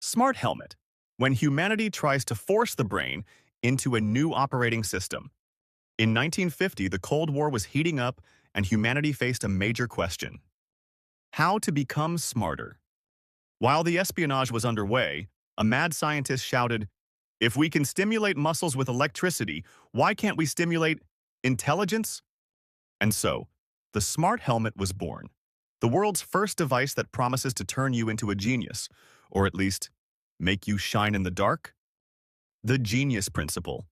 Smart helmet. When humanity tries to force the brain into a new operating system. In 1950, the Cold War was heating up and humanity faced a major question. How to become smarter. While the espionage was underway, a mad scientist shouted, "If we can stimulate muscles with electricity, why can't we stimulate intelligence?" And so, the smart helmet was born. The world's first device that promises to turn you into a genius, or at least make you shine in the dark. The genius principle.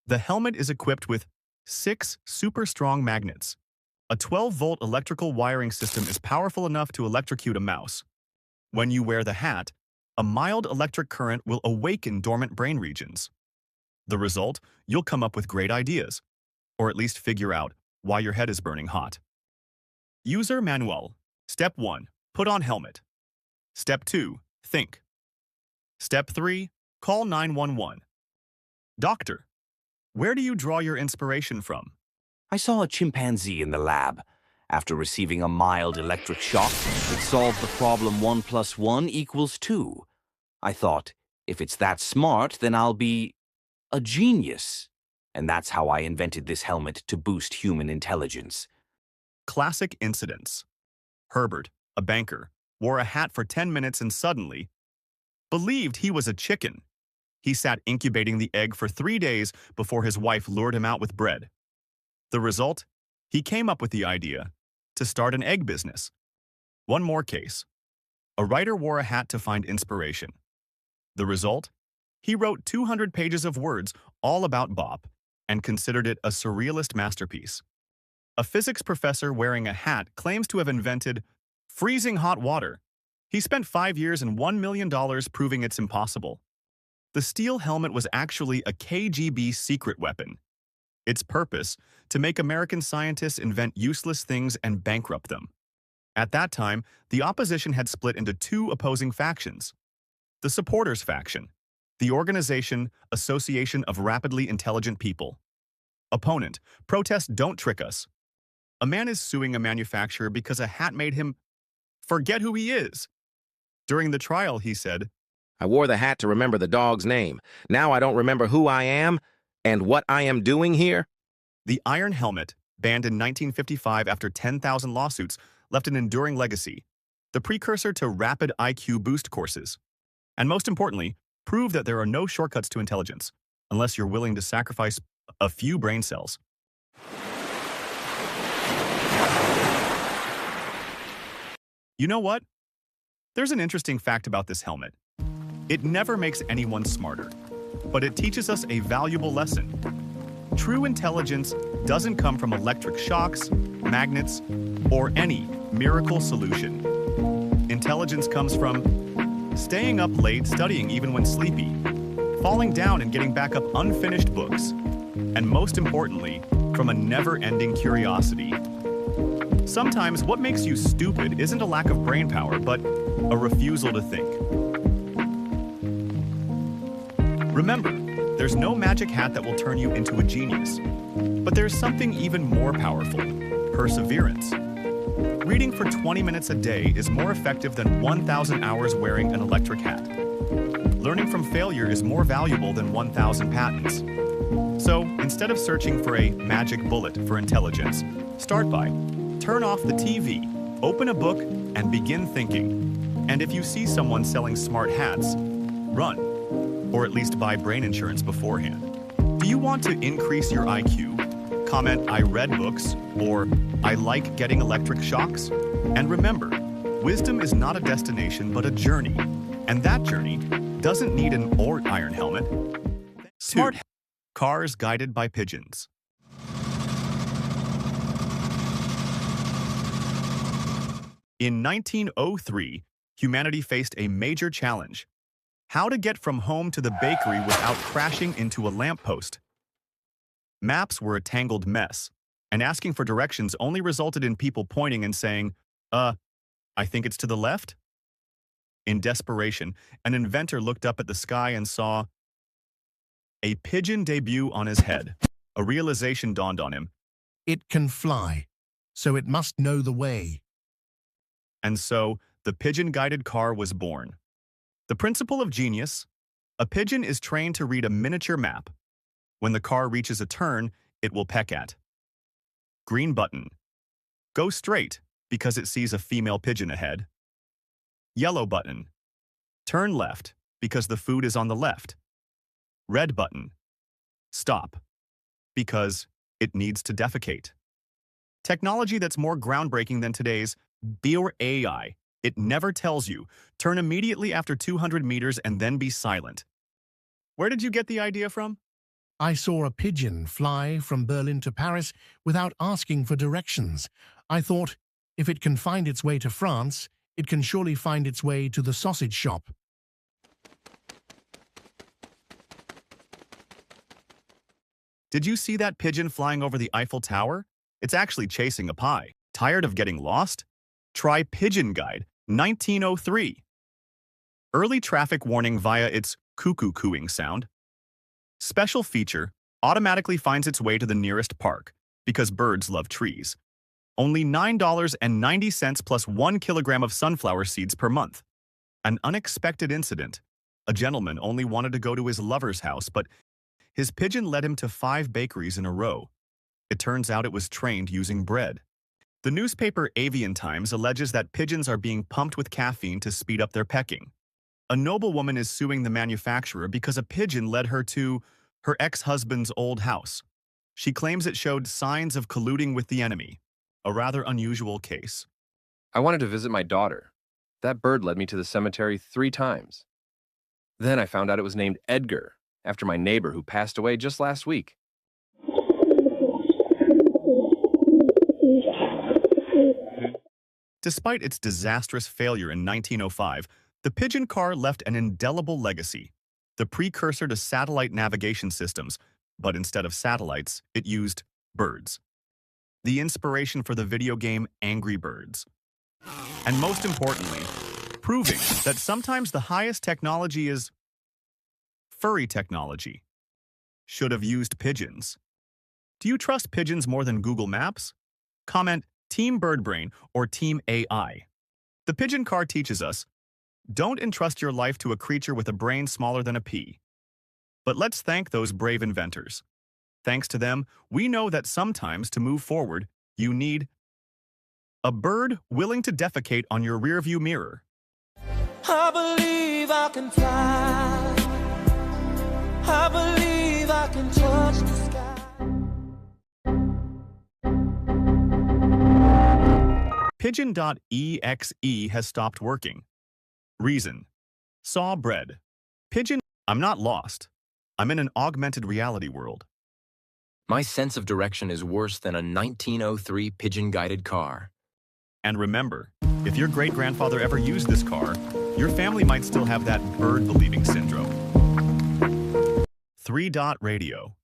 The helmet is equipped with 6 super strong magnets. A 12-volt electrical wiring system is powerful enough to electrocute a mouse. When you wear the hat, a mild electric current will awaken dormant brain regions. The result, you'll come up with great ideas, or at least figure out why your head is burning hot. User manual. Step 1. Put on helmet. Step 2. Think. Step 3. Call 911. Doctor, where do you draw your inspiration from? I saw a chimpanzee in the lab. After receiving a mild electric shock, it solved the problem 1 plus 1 equals 2. I thought, if it's that smart, then I'll be a genius. And that's how I invented this helmet to boost human intelligence. Classic incidents. Herbert, a banker, wore a hat for 10 minutes and suddenly believed he was a chicken. He sat incubating the egg for 3 days before his wife lured him out with bread. The result? He came up with the idea to start an egg business. One more case. A writer wore a hat to find inspiration. The result? He wrote 200 pages of words all about Bob and considered it a surrealist masterpiece. A physics professor wearing a hat claims to have invented freezing hot water. He spent 5 years and $1 million proving it's impossible. The steel helmet was actually a KGB secret weapon. Its purpose, to make American scientists invent useless things and bankrupt them. At that time, the opposition had split into 2 opposing factions. The supporters faction, the organization Association of Rapidly Intelligent People. Opponent, protest don't trick us. A man is suing a manufacturer because a hat made him forget who he is. During the trial, he said, I wore the hat to remember the dog's name. Now I don't remember who I am and what I am doing here. The iron helmet, banned in 1955 after 10,000 lawsuits, left an enduring legacy, the precursor to rapid IQ boost courses. And most importantly, prove that there are no shortcuts to intelligence, unless you're willing to sacrifice a few brain cells. You know what? There's an interesting fact about this helmet. It never makes anyone smarter, but it teaches us a valuable lesson. True intelligence doesn't come from electric shocks, magnets, or any miracle solution. Intelligence comes from staying up late studying even when sleepy, falling down and getting back up unfinished books, and most importantly, from a never-ending curiosity. Sometimes what makes you stupid isn't a lack of brainpower, but a refusal to think. Remember, there's no magic hat that will turn you into a genius. But there's something even more powerful: perseverance. Reading for 20 minutes a day is more effective than 1,000 hours wearing an electric hat. Learning from failure is more valuable than 1,000 patents. So, instead of searching for a magic bullet for intelligence, start by turn off the TV, open a book, and begin thinking. And if you see someone selling smart hats, run. Or at least buy brain insurance beforehand. Do you want to increase your IQ? Comment, I read books, or I like getting electric shocks. And remember, wisdom is not a destination but a journey. And that journey doesn't need an iron helmet. Smart cars guided by pigeons. In 1903, humanity faced a major challenge: how to get from home to the bakery without crashing into a lamppost. Maps were a tangled mess, and asking for directions only resulted in people pointing and saying, I think it's to the left? In desperation, an inventor looked up at the sky and saw a pigeon debut on his head. A realization dawned on him. It can fly, so it must know the way. And so, the pigeon-guided car was born. The principle of genius: a pigeon is trained to read a miniature map. When the car reaches a turn, it will peck at. Green button: go straight, because it sees a female pigeon ahead. Yellow button: turn left, because the food is on the left. Red button: stop, because it needs to defecate. Technology that's more groundbreaking than today's Beer AI. It never tells you, turn immediately after 200 meters and then be silent. Where did you get the idea from? I saw a pigeon fly from Berlin to Paris without asking for directions. I thought, if it can find its way to France, it can surely find its way to the sausage shop. Did you see that pigeon flying over the Eiffel Tower? It's actually chasing a pie. Tired of getting lost? Try Pigeon-Guide 1903. Early traffic warning via its cuckoo cooing sound. Special feature: automatically finds its way to the nearest park, because birds love trees. Only $9.90 plus 1 kilogram of sunflower seeds per month. An unexpected incident: a gentleman only wanted to go to his lover's house, but his pigeon led him to 5 bakeries in a row. It turns out it was trained using bread. The newspaper Avian Times alleges that pigeons are being pumped with caffeine to speed up their pecking. A noblewoman is suing the manufacturer because a pigeon led her to her ex-husband's old house. She claims it showed signs of colluding with the enemy, a rather unusual case. I wanted to visit my daughter. That bird led me to the cemetery 3 times. Then I found out it was named Edgar, after my neighbor who passed away just last week. Despite its disastrous failure in 1905, the pigeon car left an indelible legacy, the precursor to satellite navigation systems, but instead of satellites, it used birds. The inspiration for the video game Angry Birds. And most importantly, proving that sometimes the highest technology is furry technology. Should have used pigeons. Do you trust pigeons more than Google Maps? Comment Team Birdbrain or Team AI. The pigeon car teaches us, don't entrust your life to a creature with a brain smaller than a pea. But let's thank those brave inventors. Thanks to them, we know that sometimes to move forward, you need a bird willing to defecate on your rearview mirror. I believe I can fly. I believe I can touch the sky. Pigeon.exe has stopped working. Reason: saw bread. Pigeon: I'm not lost. I'm in an augmented reality world. My sense of direction is worse than a 1903 pigeon-guided car. And remember, if your great-grandfather ever used this car, your family might still have that bird-believing syndrome. 3. Radio.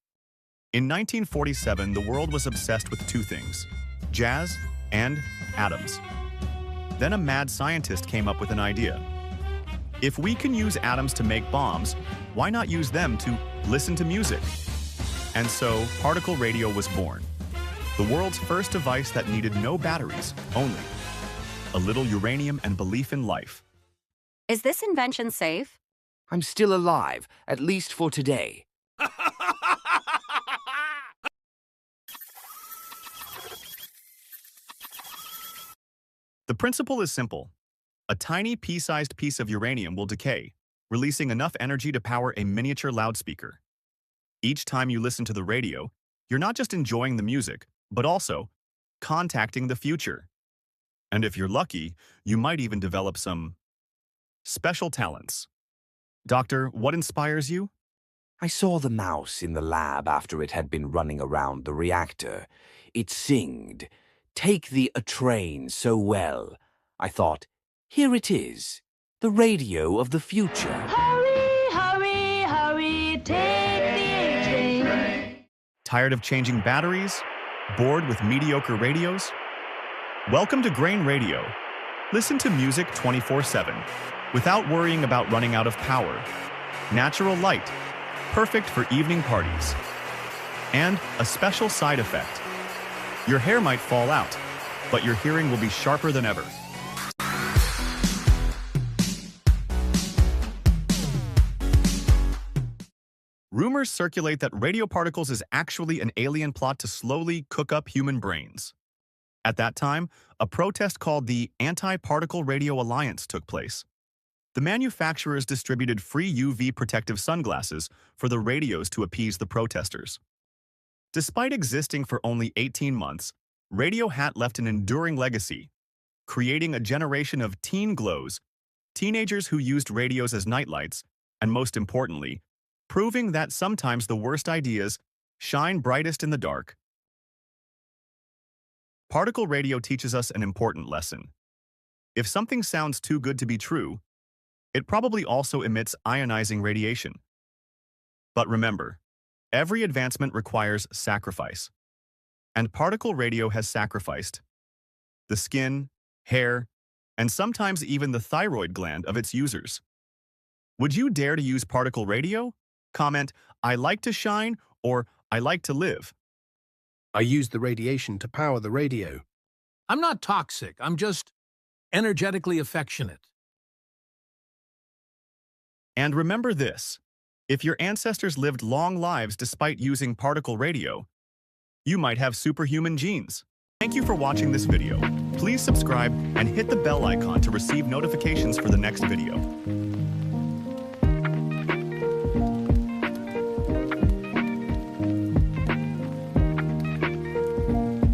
In 1947, the world was obsessed with 2 things: jazz and atoms. Then a mad scientist came up with an idea. If we can use atoms to make bombs, why not use them to listen to music? And so, particle radio was born. The world's first device that needed no batteries, only a little uranium and belief in life. Is this invention safe? I'm still alive, at least for today. The principle is simple. A tiny pea-sized piece of uranium will decay, releasing enough energy to power a miniature loudspeaker. Each time you listen to the radio, you're not just enjoying the music, but also contacting the future. And if you're lucky, you might even develop some special talents. Doctor, what inspires you? I saw the mouse in the lab after it had been running around the reactor. It singed, "Take thee a train so well." I thought, here it is, the radio of the future. Hurry, hurry, hurry, take the train. Tired of changing batteries? Bored with mediocre radios? Welcome to Grain Radio. Listen to music 24/7, without worrying about running out of power. Natural light, perfect for evening parties. And a special side effect. Your hair might fall out, but your hearing will be sharper than ever. Rumors circulate that radio particles is actually an alien plot to slowly cook up human brains. At that time, a protest called the Anti-Particle Radio Alliance took place. The manufacturers distributed free UV protective sunglasses for the radios to appease the protesters. Despite existing for only 18 months, Radio Hat left an enduring legacy, creating a generation of teen glows, teenagers who used radios as nightlights, and most importantly, proving that sometimes the worst ideas shine brightest in the dark. Particle radio teaches us an important lesson. If something sounds too good to be true, it probably also emits ionizing radiation. But remember, every advancement requires sacrifice. And particle radio has sacrificed the skin, hair, and sometimes even the thyroid gland of its users. Would you dare to use particle radio? Comment, "I like to shine," or "I like to live." I use the radiation to power the radio. I'm not toxic, I'm just energetically affectionate. And remember this, if your ancestors lived long lives despite using particle radio, you might have superhuman genes. Thank you for watching this video. Please subscribe and hit the bell icon to receive notifications for the next video.